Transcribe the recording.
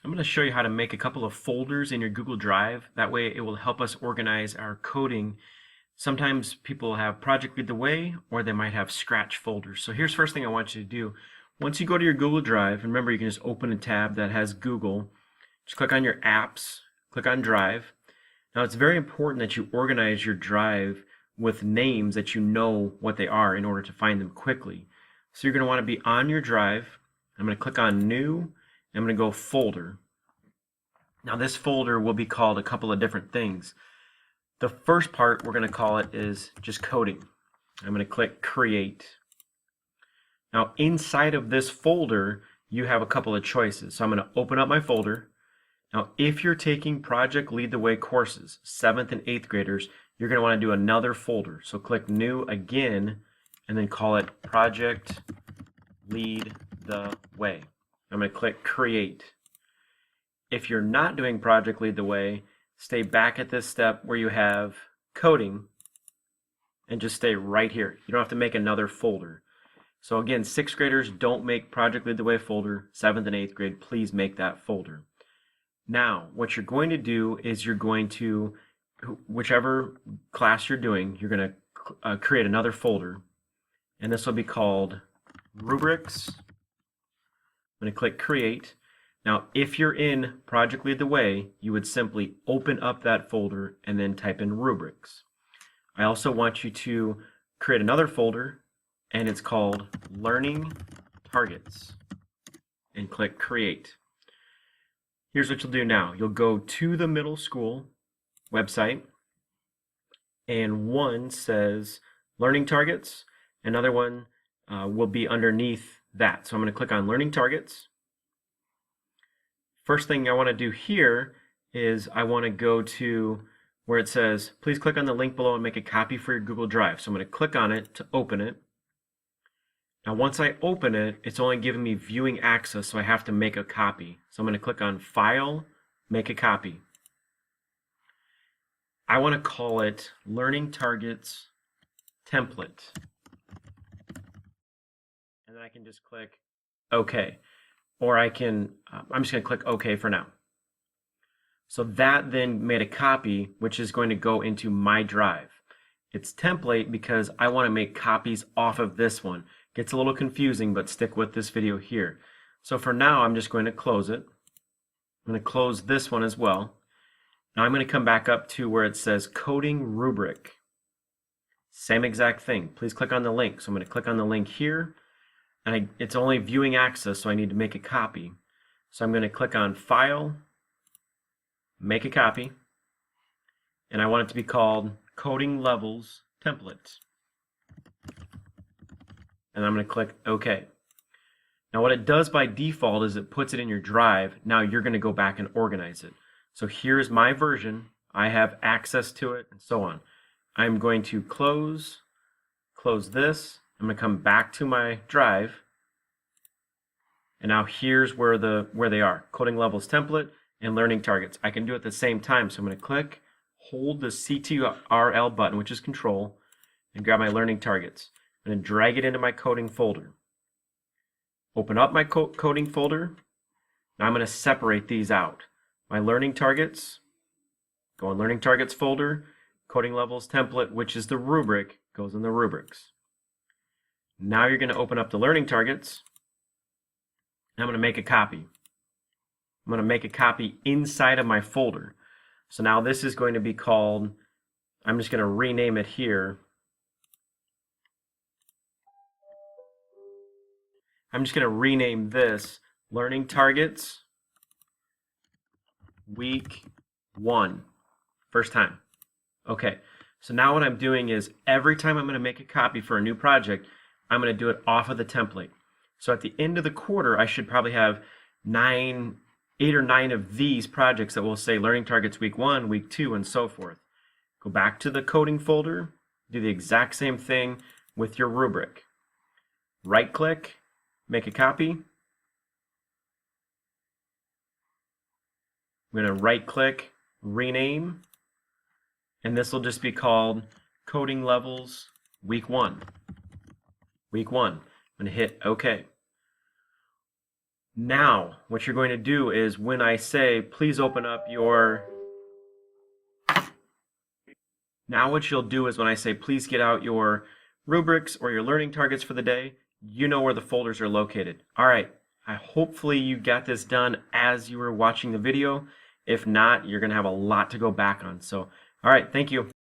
I'm going to show you how to make a couple of folders in your Google Drive. That way it will help us organize our coding. Sometimes people have Project Lead the Way, or they might have Scratch folders. So here's the first thing I want you to do. Once you go to your Google Drive, remember you can just open a tab that has Google. Just click on your apps, click on Drive. Now it's very important that you organize your Drive with names that you know what they are in order to find them quickly. So you're going to want to be on your Drive. I'm going to click on New. I'm going to go Folder. Now this folder will be called a couple of different things. The first part we're going to call it is just coding. I'm going to click Create. Now inside of this folder you have a couple of choices. So I'm going to open up my folder. Now if you're taking Project Lead the Way courses, 7th and 8th graders, you're going to want to do another folder. So click New again and then call it Project Lead the Way. I'm going to click Create. If you're not doing Project Lead the Way, stay back at this step where you have coding and just stay right here. You don't have to make another folder. So again, 6th graders, don't make Project Lead the Way folder. 7th and 8th grade, please make that folder. Now, what you're going to do is you're going to, whichever class you're doing, you're going to create another folder. And this will be called Rubrics. I'm going to click Create. Now, if you're in Project Lead the Way, you would simply open up that folder and then type in Rubrics. I also want you to create another folder, and it's called Learning Targets, and click Create. Here's what you'll do now. You'll go to the middle school website, and one says Learning Targets, another one will be underneath that. So I'm going to click on Learning Targets. First thing I want to do here is I want to go to where it says, please click on the link below and make a copy for your Google Drive. So I'm going to click on it to open it. Now once I open it, it's only giving me viewing access, so I have to make a copy. So I'm going to click on File, Make a Copy. I want to call it Learning Targets Template. And then I can just click OK. Or I can, I'm just going to click OK for now. So that then made a copy, which is going to go into my drive. It's template because I want to make copies off of this one. Gets a little confusing, but stick with this video here. So for now, I'm just going to close it. I'm going to close this one as well. Now I'm going to come back up to where it says Coding Rubric. Same exact thing. Please click on the link. So I'm going to click on the link here. And it's only viewing access, so I need to make a copy. So I'm going to click on File, Make a Copy, and I want it to be called Coding Levels Template. And I'm going to click OK. Now what it does by default is it puts it in your drive. Now you're going to go back and organize it. So here's my version. I have access to it and so on. I'm going to close this. I'm going to come back to my drive, and now here's where they are: Coding Levels Template and Learning Targets. I can do it at the same time, so I'm going to click, hold the CTRL button, which is Control, and grab my Learning Targets. I'm going to drag it into my coding folder. Open up my coding folder. Now I'm going to separate these out. My Learning Targets, go in Learning Targets folder. Coding Levels Template, which is the rubric, goes in the rubrics. Now you're going to open up the Learning Targets. I'm going to make a copy. I'm going to make a copy inside of my folder. So now this is going to be called, I'm just going to rename it here. I'm just going to rename this Learning Targets Week 1. First time. Okay, so now what I'm doing is every time I'm going to make a copy for a new project, I'm going to do it off of the template. So at the end of the quarter, I should probably have 8 or 9 of these projects that will say Learning Targets Week 1, Week 2, and so forth. Go back to the coding folder, do the exact same thing with your rubric. Right-click, make a copy. I'm going to right-click, rename, and this will just be called Coding Levels Week 1. Week 1. I'm going to hit OK. Now, what you're going to do is when I say, please open up your... Now what you'll do is when I say, please get out your rubrics or your learning targets for the day, you know where the folders are located. All right, hopefully you got this done as you were watching the video. If not, you're going to have a lot to go back on. So, all right, thank you.